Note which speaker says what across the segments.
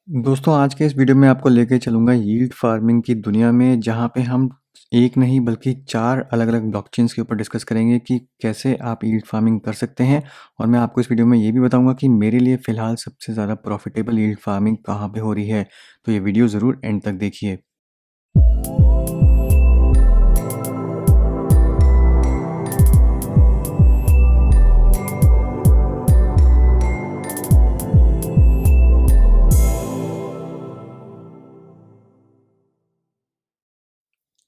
Speaker 1: दोस्तों आज के इस वीडियो में आपको लेके चलूँगा यील्ड फार्मिंग की दुनिया में, जहाँ पे हम एक नहीं बल्कि 4 अलग-अलग ब्लॉकचेन्स के ऊपर डिस्कस करेंगे कि कैसे आप यील्ड फार्मिंग कर सकते हैं। और मैं आपको इस वीडियो में ये भी बताऊँगा कि मेरे लिए फ़िलहाल सबसे ज़्यादा प्रॉफ़िटेबल यील्ड फार्मिंग कहाँ पे हो रही है। तो ये वीडियो ज़रूर एंड तक देखिए।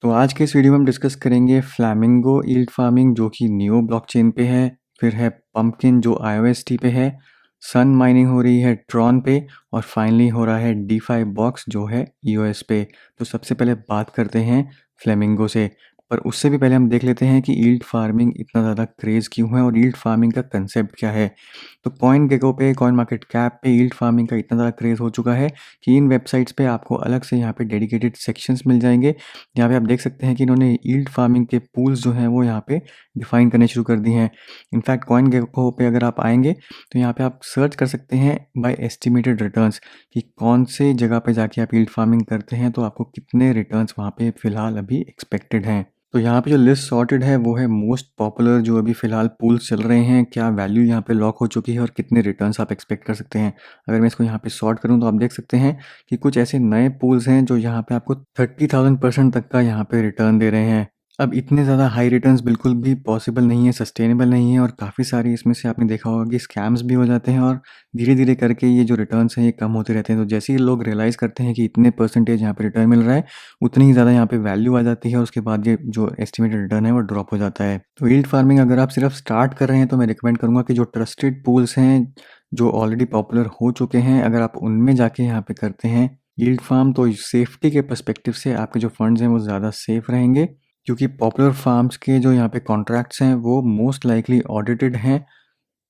Speaker 1: तो आज के इस वीडियो में हम डिस्कस करेंगे फ्लैमिंगो यील्ड फार्मिंग, जो कि नियो ब्लॉकचेन पे है। फिर है पंपकिन, जो आईओएसटी पे है। सन माइनिंग हो रही है ट्रॉन पे। और फाइनली हो रहा है डीफाई बॉक्स, जो है ईओएस पे। तो सबसे पहले बात करते हैं फ्लेमिंगो से। पर उससे भी पहले हम देख लेते हैं कि यील्ड फार्मिंग इतना ज़्यादा क्रेज़ क्यों है और यील्ड फार्मिंग का कंसेप्ट क्या है। तो कॉइन गेको पे, कॉइन मार्केट कैप पे यील्ड फार्मिंग का इतना ज़्यादा क्रेज़ हो चुका है कि इन वेबसाइट्स पे आपको अलग से यहाँ पे डेडिकेटेड सेक्शंस मिल जाएंगे। यहाँ पे आप देख सकते हैं कि इन्होंने यील्ड फार्मिंग के पूल्स जो हैं वो यहाँ पे डिफाइन करने शुरू कर दिए हैं। इनफैक्ट कॉइन गेको पे अगर आप आएंगे तो यहाँ पे आप सर्च कर सकते हैं बाय एस्टिमेटेड रिटर्न्स, कि कौन से जगह पे जाके आप यील्ड फार्मिंग करते हैं तो आपको कितने रिटर्न्स वहाँ पे फ़िलहाल अभी एक्सपेक्टेड हैं। तो यहाँ पे जो लिस्ट सॉर्टेड है वो है मोस्ट पॉपुलर जो अभी फ़िलहाल पूल्स चल रहे हैं, क्या वैल्यू यहाँ पे लॉक हो चुकी है और कितने रिटर्न्स आप एक्सपेक्ट कर सकते हैं। अगर मैं इसको यहाँ पे सॉर्ट करूँ तो आप देख सकते हैं कि कुछ ऐसे नए पूल्स हैं जो यहाँ पे आपको 30,000% तक का यहाँ पे रिटर्न दे रहे हैं। अब इतने ज़्यादा हाई रिटर्न्स बिल्कुल भी पॉसिबल नहीं है, सस्टेनेबल नहीं है, और काफ़ी सारी इसमें से आपने देखा होगा कि स्कैम्स भी हो जाते हैं और धीरे-धीरे करके ये जो रिटर्न्स हैं ये कम होते रहते हैं। तो जैसे ही लोग रियलाइज़ करते हैं कि इतने परसेंटेज यहाँ पे रिटर्न मिल रहा है, उतनी ही ज़्यादा यहाँ पे वैल्यू आ जाती है और उसके बाद ये जो एस्टिमेटेड रिटर्न है वो ड्रॉप हो जाता है। तो यील्ड फार्मिंग अगर आप सिर्फ स्टार्ट कर रहे हैं तो मैं रिकमेंड करूँगा कि जो ट्रस्टेड पूल्स हैं, जो ऑलरेडी पॉपुलर हो चुके हैं, अगर आप उनमें जाके यहाँ पे करते हैं यील्ड फार्म, तो सेफ्टी के पर्सपेक्टिव से आपके जो फंड्स हैं वो ज़्यादा सेफ रहेंगे। क्योंकि पॉपुलर फार्म्स के जो यहाँ पे कॉन्ट्रैक्ट्स हैं वो मोस्ट लाइकली ऑडिटेड हैं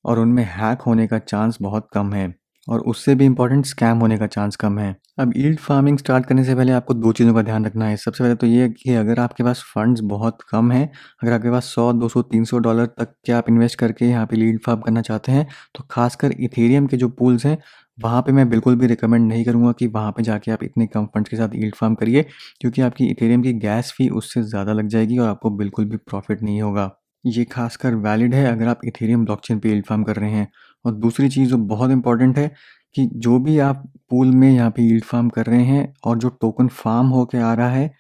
Speaker 1: और उनमें हैक होने का चांस बहुत कम है, और उससे भी इम्पोर्टेंट स्कैम होने का चांस कम है। अब यील्ड फार्मिंग स्टार्ट करने से पहले आपको 2 चीज़ों का ध्यान रखना है। सबसे पहले तो ये है कि अगर आपके पास फंड्स बहुत कम हैं, अगर आपके पास 100, 200, $300 तक के आप इन्वेस्ट करके यहाँ पे यील्ड फार्म करना चाहते हैं, तो खासकर इथेरियम के जो पूल्स हैं, वहाँ पे मैं बिल्कुल भी रिकमेंड नहीं करूँगा कि वहाँ पे जाके आप इतने कम फंड्स के साथ यील्ड फार्म करिए, क्योंकि आपकी इथेरियम की गैस फ़ी उससे ज़्यादा लग जाएगी और आपको बिल्कुल भी प्रॉफ़िट नहीं होगा। ये खासकर वैलिड है अगर आप इथेरियम ब्लॉकचेन पे यील्ड फार्म कर रहे हैं। और दूसरी चीज़ जो बहुत इंपॉर्टेंट है, कि जो भी आप पूल में यहाँ पे यील्ड फार्म कर रहे हैं और जो टोकन फार्म होके आ रहा है,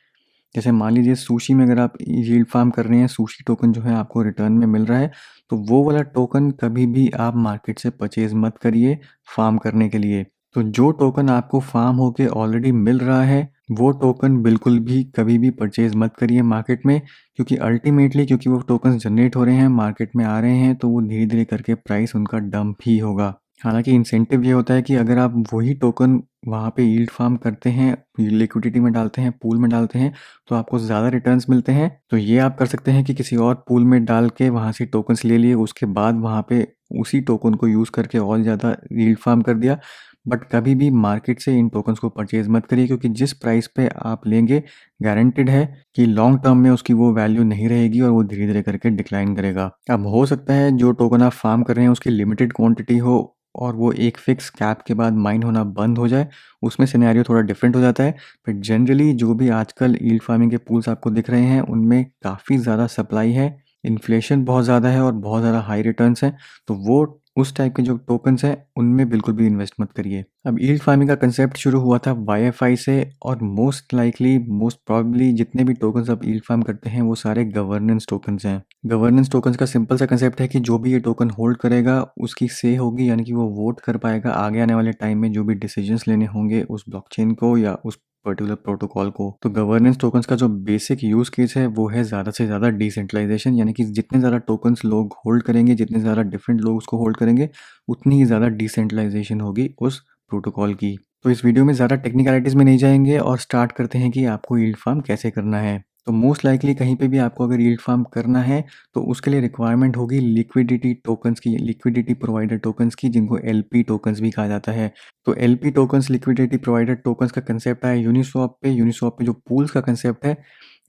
Speaker 1: जैसे मान लीजिए सुशी में अगर आप यील्ड फार्म कर रहे हैं, सुशी टोकन जो है आपको रिटर्न में मिल रहा है, तो वो वाला टोकन कभी भी आप मार्केट से परचेज मत करिए फार्म करने के लिए। तो जो टोकन आपको फार्म होके ऑलरेडी मिल रहा है, वो टोकन बिल्कुल भी कभी भी परचेज मत करिए मार्केट में, क्योंकि अल्टीमेटली क्योंकि वो टोकन जनरेट हो रहे हैं, मार्केट में आ रहे हैं, तो वो धीरे धीरे करके प्राइस उनका डंप ही होगा। हालांकि इंसेंटिव ये होता है कि अगर आप वही टोकन वहाँ पे यील्ड फार्म करते हैं, लिक्विडिटी में डालते हैं, पूल में डालते हैं, तो आपको ज़्यादा रिटर्न्स मिलते हैं। तो ये आप कर सकते हैं कि किसी और पूल में डाल के वहाँ से टोकन्स ले लिए, उसके बाद वहाँ पे उसी टोकन को यूज़ करके और ज़्यादा यील्ड फार्म कर दिया। बट कभी भी मार्केट से इन टोकन्स को परचेज मत करिए, क्योंकि जिस प्राइस पे आप लेंगे, गारंटेड है कि लॉन्ग टर्म में उसकी वो वैल्यू नहीं रहेगी और वो धीरे धीरे करके डिक्लाइन करेगा। अब हो सकता है जो टोकन आप फार्म कर रहे हैं उसकी लिमिटेड क्वांटिटी हो और वो एक फिक्स कैप के बाद माइन होना बंद हो जाए, उसमें सिनेरियो थोड़ा डिफरेंट हो जाता है। बट जनरली जो भी आजकल यील्ड फार्मिंग के पूल्स आपको दिख रहे हैं, उनमें काफ़ी ज़्यादा सप्लाई है, इन्फ्लेशन बहुत ज़्यादा है और बहुत ज़्यादा हाई रिटर्न्स हैं। तो वो उस टाइप के जो टोकन्स हैं उनमें बिल्कुल भी इन्वेस्ट मत करिए। अब यील्ड फार्मिंग का कंसेप्ट शुरू हुआ था वाईएफआई से, और मोस्ट लाइकली मोस्ट प्रॉब्ली जितने भी टोकन्स आप यील्ड फार्म करते हैं वो सारे गवर्नेंस टोकन्स हैं। गवर्नेंस टोकन्स का सिंपल सा कंसेप्ट है कि जो भी ये टोकन होल्ड करेगा उसकी से होगी, यानी कि वो वोट कर पाएगा आगे आने वाले टाइम में जो भी डिसीजंस लेने होंगे उस ब्लॉकचेन को या उस पर्टिकुलर प्रोटोकॉल को। तो गवर्नेंस टोकन्स का जो बेसिक यूज केस है वो है ज़्यादा से ज़्यादा डिसेंट्रलाइजेशन, यानी कि जितने ज़्यादा टोकन्स लोग होल्ड करेंगे, जितने ज़्यादा डिफरेंट लोग उसको होल्ड करेंगे, उतनी ही ज़्यादा डिसेंट्रलाइजेशन होगी उस प्रोटोकॉल की। तो इस वीडियो में ज़्यादा टेक्निकलिटीज़ में नहीं जाएंगे और स्टार्ट करते हैं कि आपको यील्ड फार्म कैसे करना है। तो मोस्ट लाइकली कहीं पे भी आपको अगर यील्ड फार्म करना है तो उसके लिए रिक्वायरमेंट होगी लिक्विडिटी टोकन्स की, लिक्विडिटी प्रोवाइडर टोकन्स की, जिनको एलपी टोकन्स भी कहा जाता है। तो LP tokens, liquidity provider tokens का कंसेप्ट है यूनिस्वैप पे। यूनिस्वैप पे जो पूल्स का कंसेप्ट है,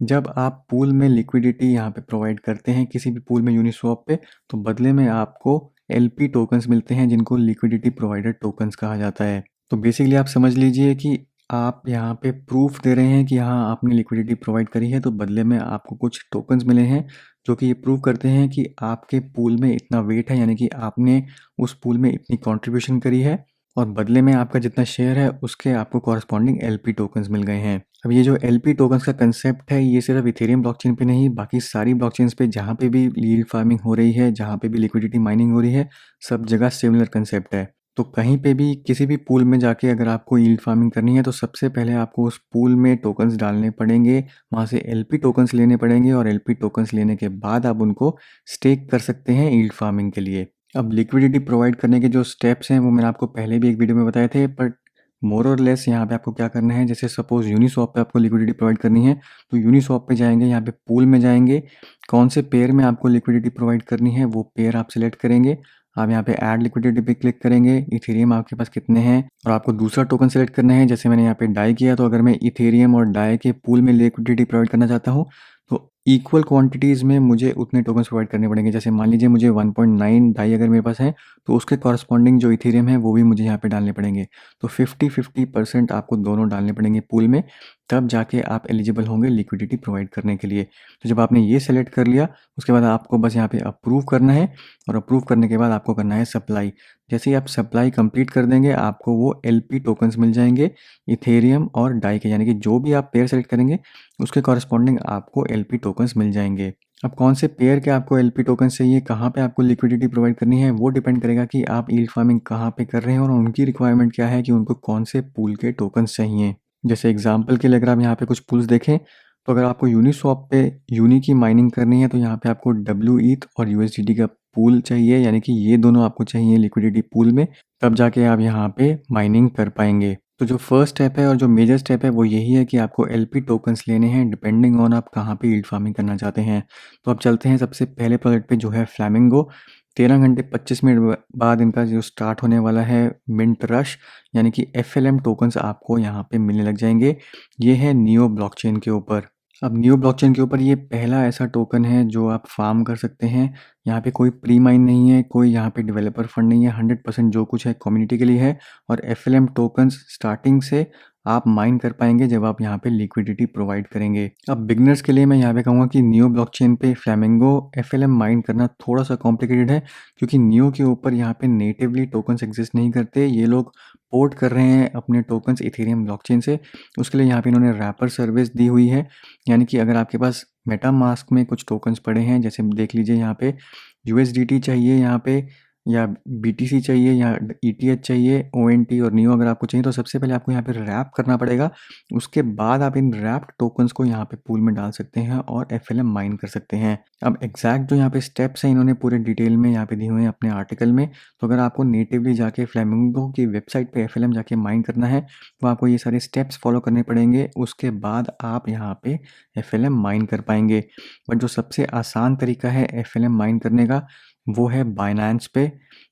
Speaker 1: जब आप पूल में लिक्विडिटी यहाँ पे प्रोवाइड करते हैं किसी भी पूल में यूनिस्वैप पे, तो बदले में आपको एलपी टोकन्स मिलते हैं, जिनको लिक्विडिटी प्रोवाइडर टोकन्स कहा जाता है। तो बेसिकली आप समझ लीजिए कि आप यहाँ पे प्रूफ दे रहे हैं कि हाँ, आपने लिक्विडिटी प्रोवाइड करी है, तो बदले में आपको कुछ टोकन्स मिले हैं, जो कि ये प्रूव करते हैं कि आपके पूल में इतना वेट है, यानी कि आपने उस पूल में इतनी कंट्रीब्यूशन करी है और बदले में आपका जितना शेयर है, उसके आपको कॉरस्पॉन्डिंग एलपी टोकन्स मिल गए हैं। अब ये जो एलपी टोकन्स का कंसेप्ट है, ये सिर्फ इथेरियम ब्लॉकचेन पे नहीं, बाकी सारी ब्लॉकचेन्स पे जहाँ पे भी यील्ड फार्मिंग हो रही है, जहाँ पे भी लिक्विडिटी माइनिंग हो रही है, सब जगह सिमिलर कंसेप्ट है। तो कहीं पे भी किसी भी पूल में जाके अगर आपको यील्ड फार्मिंग करनी है, तो सबसे पहले आपको उस पूल में टोकन्स डालने पड़ेंगे, वहाँ से एलपी टोकन्स लेने पड़ेंगे और एलपी टोकन्स लेने के बाद आप उनको स्टेक कर सकते हैं यील्ड फार्मिंग के लिए। अब लिक्विडिटी प्रोवाइड करने के जो स्टेप्स हैं, वो मैंने आपको पहले भी एक वीडियो में बताए थे, बट मोर और लेस यहाँ पे आपको क्या करना है, जैसे सपोज यूनिस्वैप पे आपको लिक्विडिटी प्रोवाइड करनी है, तो यूनिस्वैप पे जाएंगे, यहाँ पे पूल में जाएंगे, कौन से पेयर में आपको लिक्विडिटी प्रोवाइड करनी है वो पेयर आप सिलेक्ट करेंगे। आप यहाँ पे ऐड लिक्विडिटी पे क्लिक करेंगे, इथेरियम आपके पास कितने हैं और आपको दूसरा टोकन सेलेक्ट करना है। जैसे मैंने यहाँ पे डाई किया, तो अगर मैं इथेरियम और डाई के पूल में लिक्विडिटी प्रोवाइड करना चाहता हूँ, तो इक्वल क्वांटिटीज़ में मुझे उतने टोकन्स प्रोवाइड करने पड़ेंगे। जैसे मान लीजिए मुझे 1.9 डाई अगर मेरे पास है, तो उसके कॉरस्पॉन्डिंग जो इथेरियम है वो भी मुझे यहाँ पे डालने पड़ेंगे। तो 50-50% आपको दोनों डालने पड़ेंगे पूल में, तब जाके आप एलिजिबल होंगे लिक्विडिटी प्रोवाइड करने के लिए। तो जब आपने ये सेलेक्ट कर लिया, उसके बाद आपको बस यहाँ पे अप्रूव करना है और अप्रूव करने के बाद आपको करना है सप्लाई। जैसे ही आप सप्लाई कंप्लीट कर देंगे, आपको वो एलपी टोकन्स मिल जाएंगे इथेरियम और डाई के, यानी कि जो भी आप पेयर सेलेक्ट करेंगे उसके कॉरस्पॉन्डिंग आपको एलपी टोकन्स मिल जाएंगे। अब कौन से पेयर के आपको एलपी टोकन चाहिए, कहाँ पे आपको लिक्विडिटी प्रोवाइड करनी है, वो डिपेंड करेगा कि आप यील्ड फार्मिंग कहाँ पे कर रहे हैं और उनकी रिक्वायरमेंट क्या है कि उनको कौन से पूल के टोकन्स चाहिए। जैसे एग्जांपल के लिए अगर आप यहाँ पे कुछ पूल्स देखें, तो अगर आपको यूनिस्वैप पे यूनी की माइनिंग करनी है, तो यहाँ पे आपको WETH और USDT का पूल चाहिए, यानी कि ये दोनों आपको चाहिए लिक्विडिटी पूल में, तब जाके आप यहाँ पे माइनिंग कर पाएंगे। तो जो फर्स्ट स्टेप है और जो मेजर स्टेप है वो यही है कि आपको एलपी टोकन्स लेने हैं, डिपेंडिंग ऑन आप कहाँ पे यील्ड फार्मिंग करना चाहते हैं। तो अब चलते हैं सबसे पहले प्रोजेक्ट पे, जो है फ्लैमिंगो। 13 घंटे 25 मिनट बाद इनका जो स्टार्ट होने वाला है मिंट रश, यानी कि FLM टोकन्स आपको यहाँ पे मिलने लग जाएंगे। ये है नियो ब्लॉकचेन के ऊपर। अब नियो ब्लॉकचेन के ऊपर ये पहला ऐसा टोकन है जो आप फार्म कर सकते हैं। यहाँ पे कोई प्री माइन नहीं है, कोई यहाँ पे डेवलपर फंड नहीं है, 100% जो कुछ है कम्युनिटी के लिए है। और FLM टोकन्स स्टार्टिंग से आप माइन कर पाएंगे जब आप यहाँ पे लिक्विडिटी प्रोवाइड करेंगे। अब बिगनर्स के लिए मैं यहाँ पे कहूँगा कि नियो ब्लॉकचेन पे फ्लैमिंगो FLM माइन करना थोड़ा सा कॉम्प्लिकेटेड है, क्योंकि नियो के ऊपर यहाँ पे नेटिवली टोकन्स एग्जिस्ट नहीं करते। ये लोग पोर्ट कर रहे हैं अपने टोकन्स इथेरियम ब्लॉकचेन से। उसके लिए यहाँ पे इन्होंने रैपर सर्विस दी हुई है, यानी कि अगर आपके पास मेटामास्क में कुछ टोकन्स पड़े हैं, जैसे देख लीजिए यहाँ पे USDT चाहिए यहाँ पे, या BTC चाहिए, या ETH चाहिए, ONT और नियो अगर आपको चाहिए, तो सबसे पहले आपको यहाँ पे रैप करना पड़ेगा। उसके बाद आप इन रैप्ड टोकन्स को यहाँ पे पूल में डाल सकते हैं और FLM माइन कर सकते हैं। अब एग्जैक्ट जो यहाँ पे स्टेप्स हैं इन्होंने पूरे डिटेल में यहाँ पे दिए हुए हैं अपने आर्टिकल में। तो अगर आपको नेटिवली जाके फ्लैमिंगो की वेबसाइट पे FLM जाके माइन करना है, तो आपको ये सारे स्टेप्स फॉलो करने पड़ेंगे। उसके बाद आप यहाँ पे FLM माइन कर पाएंगे। बट जो सबसे आसान तरीका है FLM माइन करने का, वो है बाइनेंस पे।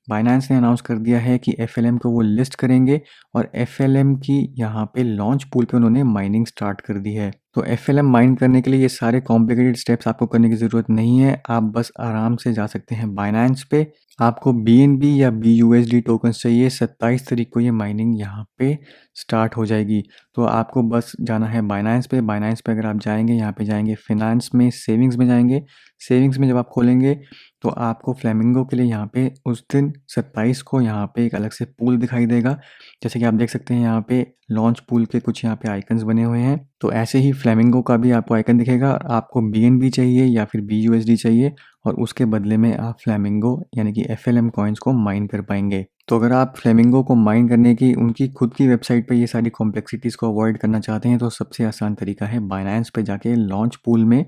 Speaker 1: बाइनेंस ने अनाउंस कर दिया है कि FLM को वो लिस्ट करेंगे और FLM की यहाँ पे लॉन्च पूल पे उन्होंने माइनिंग स्टार्ट कर दी है। तो FLM माइन करने के लिए ये सारे कॉम्प्लिकेटेड स्टेप्स आपको करने की ज़रूरत नहीं है, आप बस आराम से जा सकते हैं बाइनेंस पे। आपको BNB या BUSD टोकन्स चाहिए, 27 तारीख को ये माइनिंग यहाँ पे स्टार्ट हो जाएगी। तो आपको बस जाना है बाइनेंस पे। बाइनेंस पे अगर आप जाएंगे, यहाँ पे जाएंगे फिनेंस में, सेविंग्स में जाएंगे। सेविंग्स में जब आप खोलेंगे, तो आपको फ्लैमिंगो के लिए यहाँ पे उस दिन 27 को यहाँ पे एक अलग से पूल दिखाई देगा। जैसे कि आप देख सकते हैं यहाँ पे लॉन्च पूल के कुछ यहाँ पे आइकन्स बने हुए हैं। तो ऐसे ही फ्लैमिंगो का भी आपको आइकन दिखेगा। आपको BNB चाहिए या फिर BUSD चाहिए, और उसके बदले में आप फ्लैमिंगो यानी कि FLM कॉइन्स को माइन कर पाएंगे। तो अगर आप फ्लैमिंगो को माइन करने की उनकी खुद की वेबसाइट पे ये सारी कॉम्प्लेक्सिटीज़ को अवॉइड करना चाहते हैं, तो सबसे आसान तरीका है बाइनेंस पे जाके लॉन्च पूल में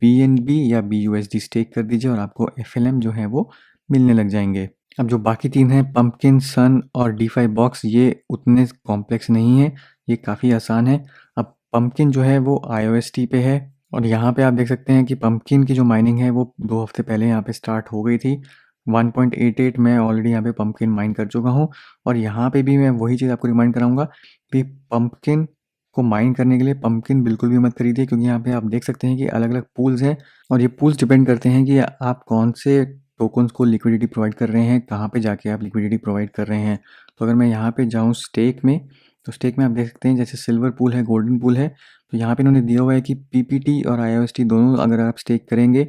Speaker 1: BNB या BUSD स्टेक कर दीजिए और आपको FLM जो है वो मिलने लग जाएंगे। अब जो बाकी तीन हैं, पंपकिन, सन और DeFi बॉक्स, ये उतने कॉम्प्लेक्स नहीं है, ये काफ़ी आसान है। अब पंपकिन जो है वो IOST पे है, और यहाँ पे आप देख सकते हैं कि पंपकिन की जो माइनिंग है वो 2 हफ्ते पहले यहाँ पे स्टार्ट हो गई थी। 1.88 मैं ऑलरेडी यहाँ पे पंपकिन माइन कर चुका हूँ। और यहाँ पे भी मैं वही चीज़ आपको रिमाइंड कराऊंगा कि पंपकिन को माइन करने के लिए पंपकिन बिल्कुल भी मत खरीदिए, क्योंकि यहाँ पे आप देख सकते हैं कि अलग अलग पूल्स हैं, और ये पूल्स डिपेंड करते हैं कि आप कौन से टोकन्स को लिक्विडिटी प्रोवाइड कर रहे हैं, कहाँ पे जाके आप लिक्विडिटी प्रोवाइड कर रहे हैं। तो अगर मैं यहाँ पे जाऊँ स्टेक में, तो स्टेक में आप देख सकते हैं जैसे सिल्वर पूल है, गोल्डन पूल है, तो यहाँ पे इन्होंने दिया हुआ है कि पीपीटी और आईओएसटी दोनों अगर आप स्टेक करेंगे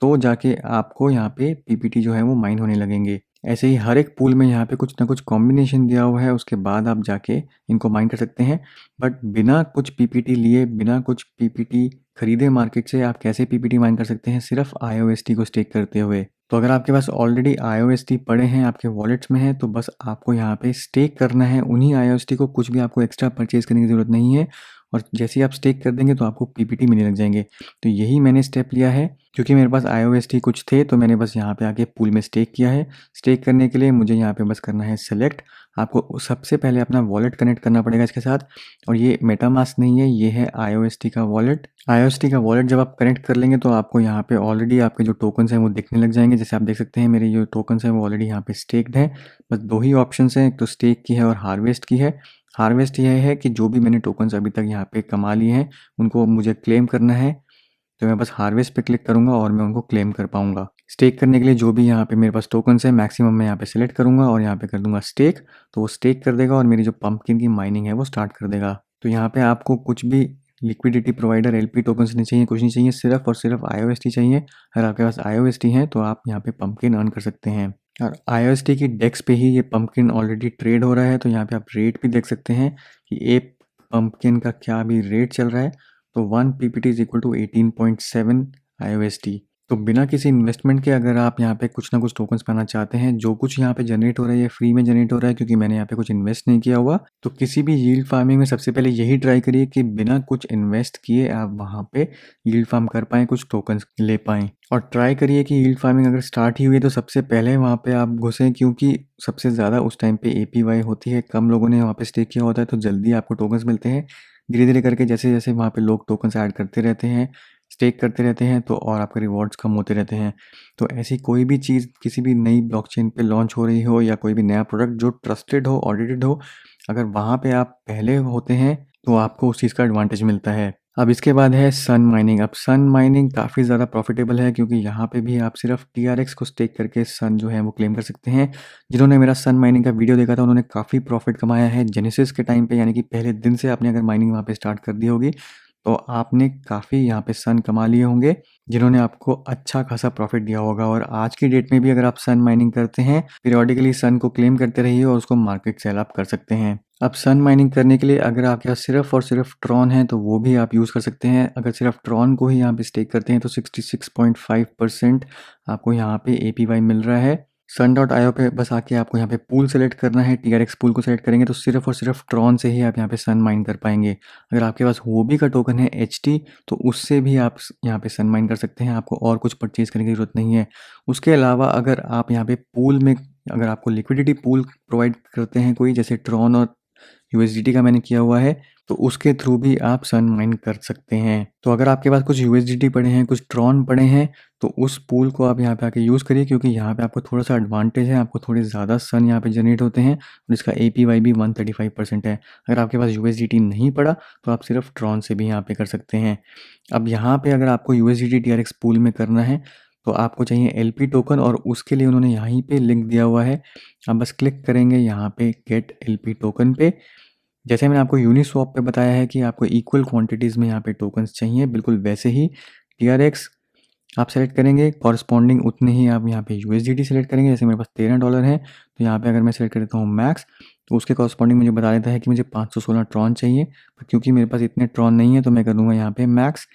Speaker 1: तो जाके आपको यहाँ पे पीपीटी जो है वो माइन होने लगेंगे। ऐसे ही हर एक पूल में यहाँ पे कुछ ना कुछ कॉम्बिनेशन दिया हुआ है, उसके बाद आप जाके इनको माइन कर सकते हैं। बट बिना कुछ पीपीटी लिए, बिना कुछ पीपीटी खरीदे मार्केट से आप कैसे पीपीटी माइन कर सकते हैं सिर्फ आईओएसटी को स्टेक करते हुए। तो अगर आपके पास ऑलरेडी आईओएसटी पड़े हैं, आपके वॉलेट्स में है, तो बस आपको यहाँ पे स्टेक करना है उन्हीं आईओएसटी को, कुछ भी आपको एक्स्ट्रा परचेज करने की ज़रूरत नहीं है। और जैसे ही आप स्टेक कर देंगे तो आपको पीपीटी मिलने लग जाएंगे। तो यही मैंने स्टेप लिया है, क्योंकि मेरे पास आईओएसटी कुछ थे तो मैंने बस यहाँ पे आके पूल में स्टेक किया है। स्टेक करने के लिए मुझे यहाँ पे बस करना है सेलेक्ट। आपको सबसे पहले अपना वॉलेट कनेक्ट करना पड़ेगा इसके साथ, और ये मेटामास्क नहीं है, ये है आईओएसटी का वॉलेट। आईओएसटी का वॉलेट जब आप कनेक्ट कर लेंगे तो आपको यहाँ पे ऑलरेडी आपके जो टोकन्स हैं वो दिखने लग जाएंगे। जैसे आप देख सकते हैं मेरे जो टोकन्स हैं वो ऑलरेडी यहाँ पे स्टेक्ड है। बस दो ही ऑप्शन हैं, एक तो स्टेक की है और हार्वेस्ट की है। हार्वेस्ट यह है कि जो भी मैंने टोकन्स अभी तक यहाँ पे कमा लिए हैं उनको मुझे क्लेम करना है, तो मैं बस हार्वेस्ट पे क्लिक करूँगा और मैं उनको क्लेम कर पाऊँगा। स्टेक करने के लिए जो भी यहाँ पे मेरे पास टोकन्स है मैक्सिमम मैं यहाँ पे सिलेक्ट करूँगा और यहाँ पे कर दूँगा स्टेक, तो वो स्टेक कर देगा और मेरी जो पंपकिन की माइनिंग है वो स्टार्ट कर देगा। तो यहाँ पे आपको कुछ भी लिक्विडिटी प्रोवाइडर एलपी टोकन्स नहीं चाहिए, कुछ नहीं चाहिए, सिर्फ और सिर्फ आईओएसटी चाहिए। अगर आपके पास आईओएसटी है तो आप यहाँ पे पंपकिन अर्न कर सकते हैं। और आईओएसटी की डेक्स पे ही ये पंपकिन ऑलरेडी ट्रेड हो रहा है, तो यहाँ पे आप रेट भी देख सकते हैं कि एक पंपकिन का क्या अभी रेट चल रहा है। तो 1 पीपीटी इज इक्वल टू 18.7 आईओएसटी। तो बिना किसी इन्वेस्टमेंट के अगर आप यहाँ पे कुछ ना कुछ टोकन्स पाना चाहते हैं, जो कुछ यहाँ पे जनरेट हो रहा है ये फ्री में जनरेट हो रहा है क्योंकि मैंने यहाँ पे कुछ इन्वेस्ट नहीं किया हुआ। तो किसी भी यील्ड फार्मिंग में सबसे पहले यही ट्राई करिए कि बिना कुछ इन्वेस्ट किए आप वहाँ पे यील्ड फार्म कर पाएँ, कुछ टोकन्स ले पाएँ। और ट्राई करिए कि यील्ड फार्मिंग अगर स्टार्ट ही हुई है तो सबसे पहले वहाँ पे आप घुसें, क्योंकि सबसे ज़्यादा उस टाइम पे एपीवाई होती है। कम लोगों ने वहाँ पे स्टेक किया होता है तो जल्दी आपको टोकन्स मिलते हैं। धीरे धीरे करके जैसे जैसे वहाँ पे लोग टोकन्स ऐड करते रहते हैं, स्टेक करते रहते हैं, तो और आपके रिवॉर्ड्स कम होते रहते हैं। तो ऐसी कोई भी चीज़ किसी भी नई ब्लॉकचेन पे लॉन्च हो रही हो या कोई भी नया प्रोडक्ट जो ट्रस्टेड हो, ऑडिटेड हो, अगर वहाँ पे आप पहले होते हैं तो आपको उस चीज़ का एडवांटेज मिलता है। अब इसके बाद है सन माइनिंग। अब सन माइनिंग काफ़ी ज़्यादा प्रॉफिटेबल है क्योंकि यहाँ पे भी आप सिर्फ टीआरएक्स को स्टेक करके सन जो है वो क्लेम कर सकते हैं। जिन्होंने मेरा सन माइनिंग का वीडियो देखा था उन्होंने काफ़ी प्रॉफिट कमाया है जेनेसिस के टाइम पे, यानी कि पहले दिन से आपने अगर माइनिंग वहाँ पे स्टार्ट कर दी होगी तो आपने काफ़ी यहाँ पे सन कमा लिए होंगे, जिन्होंने आपको अच्छा खासा प्रॉफिट दिया होगा। और आज की डेट में भी अगर आप सन माइनिंग करते हैं, पीरियोडिकली सन को क्लेम करते रहिए और उसको मार्केट सेल आप कर सकते हैं। अब सन माइनिंग करने के लिए अगर आपके पास सिर्फ और सिर्फ ट्रॉन है तो वो भी आप यूज़ कर सकते हैं। अगर सिर्फ ट्रॉन को ही यहाँ पे स्टेक करते हैं तो 66.5% आपको यहाँ पे एपीवाई मिल रहा है। sun.io पे बस आके आपको यहाँ पे पूल सेलेक्ट करना है। टीआरएक्स पूल को सेलेक्ट करेंगे तो सिर्फ और सिर्फ ट्रॉन से ही आप यहाँ पे सन माइन कर पाएंगे। अगर आपके पास होबी का टोकन है HT तो उससे भी आप यहाँ पे सन माइन कर सकते हैं, आपको और कुछ परचेज करने की ज़रूरत नहीं है। उसके अलावा अगर आप यहाँ पे पूल में, अगर आपको लिक्विडिटी पूल प्रोवाइड करते हैं कोई, जैसे ट्रॉन और यूएसडीटी का मैंने किया हुआ है, तो उसके थ्रू भी आप सन माइन कर सकते हैं। तो अगर आपके पास कुछ यूएसडीटी पड़े हैं, कुछ ट्रॉन पड़े हैं, तो उस पूल को आप यहाँ पे आके यूज़ करिए क्योंकि यहाँ पे आपको थोड़ा सा एडवांटेज है, आपको थोड़े ज़्यादा सन यहाँ पे जनरेट होते हैं और इसका एपीवाई भी 135% है। अगर आपके पास यूएसडीटी नहीं पड़ा तो आप सिर्फ ट्रॉन से भी यहाँ पे कर सकते हैं। अब यहाँ पे अगर आपको यूएसडीटी टीआरएक्स पूल में करना है तो आपको चाहिए एलपी टोकन, और उसके लिए उन्होंने यहीं पे लिंक दिया हुआ है। आप बस क्लिक करेंगे यहाँ पे गेट एलपी टोकन पे। जैसे मैंने आपको यूनिस्वैप पे बताया है कि आपको इक्वल क्वांटिटीज़ में यहाँ पे टोकन्स चाहिए, बिल्कुल वैसे ही टीआरएक्स आप सेलेक्ट करेंगे, कॉरस्पॉन्डिंग उतने ही आप यहाँ पे यूएसडीटी सेलेक्ट करेंगे। जैसे मेरे पास $13 है तो यहाँ पे अगर मैं सेलेक्ट कर देता हूँ मैक्स, तो उसके कॉरस्पॉन्डिंग मुझे बता देता है कि मुझे 516 ट्रॉन चाहिए। पर क्योंकि मेरे पास इतने ट्रॉन नहीं है तो मैं कर दूँगा यहाँ पे मैक्स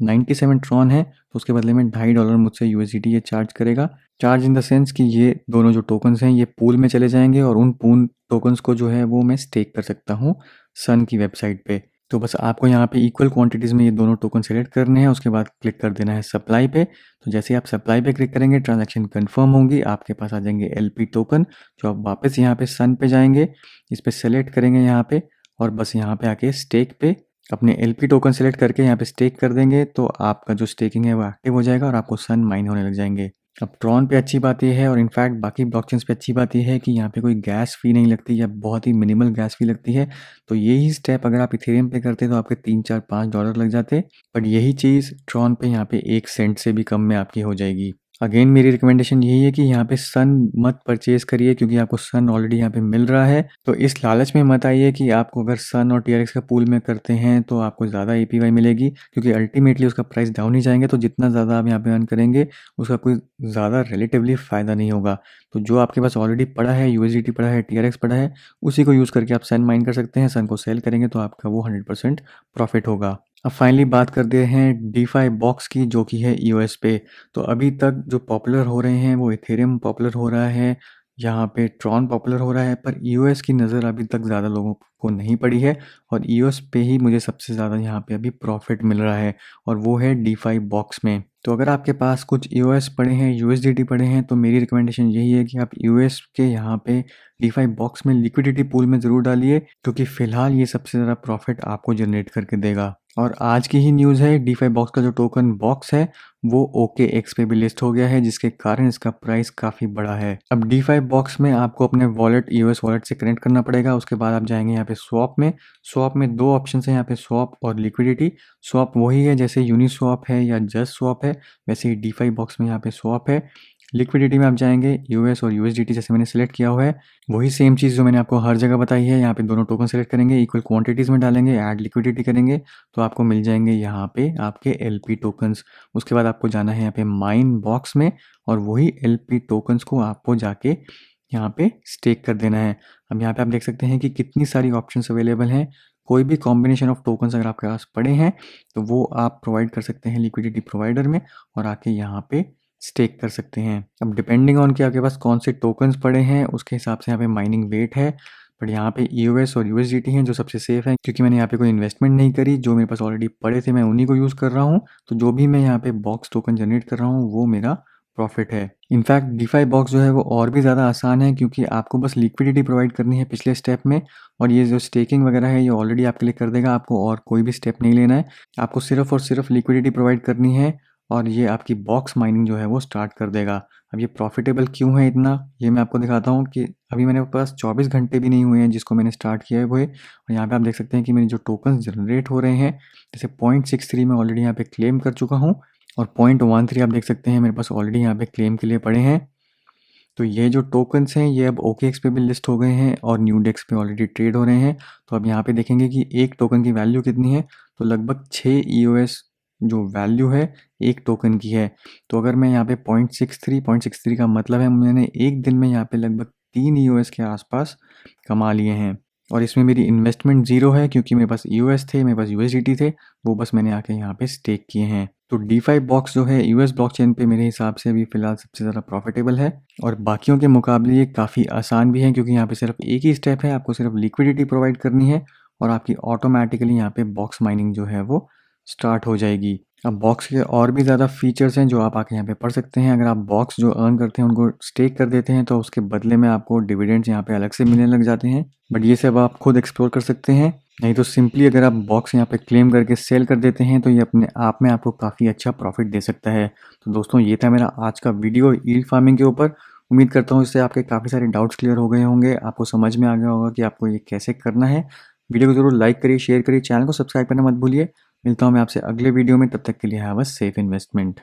Speaker 1: 97 ट्रॉन है, तो उसके बदले में $2.5 मुझसे यूएसडीटी ये चार्ज करेगा। चार्ज इन द सेंस कि ये दोनों जो टोकन्स हैं ये पूल में चले जाएंगे और उन पूल टोकन्स को जो है वो मैं स्टेक कर सकता हूँ सन की वेबसाइट पे। तो बस आपको यहाँ पे इक्वल क्वांटिटीज़ में ये दोनों टोकन सेलेक्ट करने हैं, उसके बाद क्लिक कर देना है सप्लाई पे। तो जैसे ही आप सप्लाई पे क्लिक करेंगे ट्रांजैक्शन कंफर्म होगी, आपके पास आ जाएंगे एलपी टोकन, जो आप वापस यहाँ पे सन पे जाएंगे, इस पर सेलेक्ट करेंगे यहाँ पे और बस यहाँ पे आके स्टेक पे अपने एलपी टोकन सेलेक्ट करके यहाँ पे स्टेक कर देंगे, तो आपका जो स्टेकिंग है वो एक्टिव हो जाएगा और आपको सन माइन होने लग जाएंगे। अब ट्रॉन पे अच्छी बात यह है, और इनफैक्ट बाकी ब्लॉकचेन्स पे अच्छी बात यह है कि यहाँ पे कोई गैस फी नहीं लगती या बहुत ही मिनिमल गैस फी लगती है। तो यही स्टेप अगर आप इथेरियम पे करते तो आपके $3, $4, $5 लग जाते, बट यही चीज़ ट्रॉन पे यहाँ पे 1 सेंट से भी कम में आपकी हो जाएगी। अगेन मेरी रिकमेंडेशन यही है कि यहाँ पे सन मत परचेज़ करिए क्योंकि आपको सन ऑलरेडी यहाँ पे मिल रहा है। तो इस लालच में मत आइए कि आपको अगर सन और टीआरएक्स का पूल में करते हैं तो आपको ज़्यादा एपीवाई मिलेगी, क्योंकि अल्टीमेटली उसका प्राइस डाउन ही जाएँगे, तो जितना ज़्यादा आप यहाँ पे अर्न करेंगे उसका कोई ज़्यादा रिलेटिवली फ़ायदा नहीं होगा। तो जो आपके पास ऑलरेडी पड़ा है, यूएसडीटी पड़ा है, टीआरएक्स पड़ा है, उसी को यूज़ करके आप सन माइन कर सकते हैं। सन को सेल करेंगे तो आपका वो 100% प्रॉफ़िट होगा। अब फाइनली बात करते हैं डीफाई बॉक्स की, जो कि है ईओएस पे। तो अभी तक जो पॉपुलर हो रहे हैं वो इथेरियम पॉपुलर हो रहा है, यहाँ पे ट्रॉन पॉपुलर हो रहा है, पर ईओएस की नज़र अभी तक ज़्यादा लोगों को नहीं पड़ी है और ईओएस पे ही मुझे सबसे ज़्यादा यहाँ पे अभी प्रॉफिट मिल रहा है, और वो है डीफाई बॉक्स में। तो अगर आपके पास कुछ ईओएस पड़े हैं, यूएसडीटी पड़े हैं, तो मेरी रिकमेंडेशन यही है कि आप यूएस के यहाँ पे डीफाई बॉक्स में लिक्विडिटी पूल में ज़रूर डालिए, क्योंकि फ़िलहाल ये सबसे ज़्यादा प्रॉफिट आपको जनरेट करके देगा। और आज की ही न्यूज़ है, डीफाई बॉक्स का जो टोकन बॉक्स है वो OKX पे भी लिस्ट हो गया है, जिसके कारण इसका प्राइस काफ़ी बड़ा है। अब डीफाई बॉक्स में आपको अपने वॉलेट, ईओएस वॉलेट से कनेक्ट करना पड़ेगा। उसके बाद आप जाएंगे यहाँ पे स्वैप में। स्वैप में दो ऑप्शन है यहाँ पे, स्वैप और लिक्विडिटी। स्वैप वही है जैसे यूनिस्वैप है या जस्ट स्वैप है, वैसे ही डीफाई बॉक्स में यहाँ पे स्वैप है। लिक्विडिटी में आप जाएंगे, यूएस और यूएसडीटी जैसे मैंने सेलेक्ट किया हुआ है, वही सेम चीज़ जो मैंने आपको हर जगह बताई है। यहाँ पे दोनों टोकन सेलेक्ट करेंगे, इक्वल क्वांटिटीज़ में डालेंगे, ऐड लिक्विडिटी करेंगे, तो आपको मिल जाएंगे यहाँ पे आपके एलपी टोकन्स। उसके बाद आपको जाना है यहाँ पे माइन बॉक्स में, और वही एलपी टोकन्स को आपको जाके यहाँ पे स्टेक कर देना है। अब यहाँ पे आप देख सकते हैं कि कितनी सारी ऑप्शंस अवेलेबल हैं। कोई भी कॉम्बिनेशन ऑफ टोकन्स अगर आपके पास पड़े हैं तो वो आप प्रोवाइड कर सकते हैं लिक्विडिटी प्रोवाइडर में, और आके यहाँ पे स्टेक कर सकते हैं। अब डिपेंडिंग ऑन कि आपके पास कौन से टोकन्स पड़े हैं उसके हिसाब से यहाँ पे माइनिंग वेट है। बट यहाँ पे ईओएस और यूएसडीटी हैं जो सबसे सेफ है, क्योंकि मैंने यहाँ पे कोई इन्वेस्टमेंट नहीं करी। जो मेरे पास ऑलरेडी पड़े थे मैं उन्हीं को यूज़ कर रहा हूँ। तो जो भी मैं यहाँ पे बॉक्स टोकन जनरेट कर रहा हूँ वो मेरा प्रॉफिट है। इनफैक्ट डीफाई बॉक्स जो है वो और भी ज़्यादा आसान है, क्योंकि आपको बस लिक्विडिटी प्रोवाइड करनी है पिछले स्टेप में, और ये जो स्टेकिंग वगैरह है ये ऑलरेडी आपके लिए कर देगा। आपको और कोई भी स्टेप नहीं लेना है, आपको सिर्फ और सिर्फ लिक्विडिटी प्रोवाइड करनी है, और ये आपकी बॉक्स माइनिंग जो है वो स्टार्ट कर देगा। अब ये प्रॉफिटेबल क्यों है इतना, ये मैं आपको दिखाता हूँ कि अभी मेरे पास 24 घंटे भी नहीं हुए हैं जिसको मैंने स्टार्ट किया है वो है। और यहाँ पे आप देख सकते हैं कि मेरे जो टोकन्स जनरेट हो रहे हैं, जैसे 0.63 मैं ऑलरेडी यहाँ पे क्लेम कर चुका हूँ, और 0.13 आप देख सकते हैं मेरे पास ऑलरेडी यहाँ पे क्लेम के लिए पड़े हैं। तो ये जो टोकन्स हैं ये अब OKX पे भी लिस्ट हो गए हैं और न्यूडेक्स पे ऑलरेडी ट्रेड हो रहे हैं। तो अब यहाँ पे देखेंगे कि एक टोकन की वैल्यू कितनी है, तो लगभग 6 EOS जो वैल्यू है एक टोकन की है। तो अगर मैं यहाँ पे 0.63 का मतलब है मैंने एक दिन में यहाँ पे लगभग 3 EOS के आसपास कमा लिए हैं। और इसमें मेरी इन्वेस्टमेंट ज़ीरो है, क्योंकि मेरे पास यूएस थे, मेरे पास यूएसडीटी थे, वो बस मैंने आके यहाँ पे स्टेक किए हैं। तो डीफाई बॉक्स जो है यूएस ब्लॉकचेन पे मेरे हिसाब से अभी फ़िलहाल सबसे ज़्यादा प्रॉफिटेबल है, और बाकियों के मुकाबले ये काफ़ी आसान भी है, क्योंकि यहाँ पे सिर्फ एक ही स्टेप है, आपको सिर्फ लिक्विडिटी प्रोवाइड करनी है और आपकी ऑटोमेटिकली यहाँ पे बॉक्स माइनिंग जो है वो स्टार्ट हो जाएगी। अब बॉक्स के और भी ज़्यादा फीचर्स हैं जो आप आके यहाँ पे पढ़ सकते हैं। अगर आप बॉक्स जो अर्न करते हैं उनको स्टेक कर देते हैं तो उसके बदले में आपको डिविडेंड्स यहाँ पे अलग से मिलने लग जाते हैं, बट ये सब आप खुद एक्सप्लोर कर सकते हैं। नहीं तो सिंपली अगर आप बॉक्स यहाँ पे क्लेम करके सेल कर देते हैं तो ये अपने आप में आपको काफ़ी अच्छा प्रॉफिट दे सकता है। तो दोस्तों ये था मेरा आज का वीडियो यील्ड फार्मिंग के ऊपर। उम्मीद करता हूँ इससे आपके काफ़ी सारे डाउट्स क्लियर हो गए होंगे, आपको समझ में आ गया होगा कि आपको ये कैसे करना है। वीडियो को ज़रूर लाइक करिए, शेयर करिए, चैनल को सब्सक्राइब करना मत भूलिए। मिलता हूँ मैं आपसे अगले वीडियो में, तब तक के लिए हैव अ सेफ इन्वेस्टमेंट।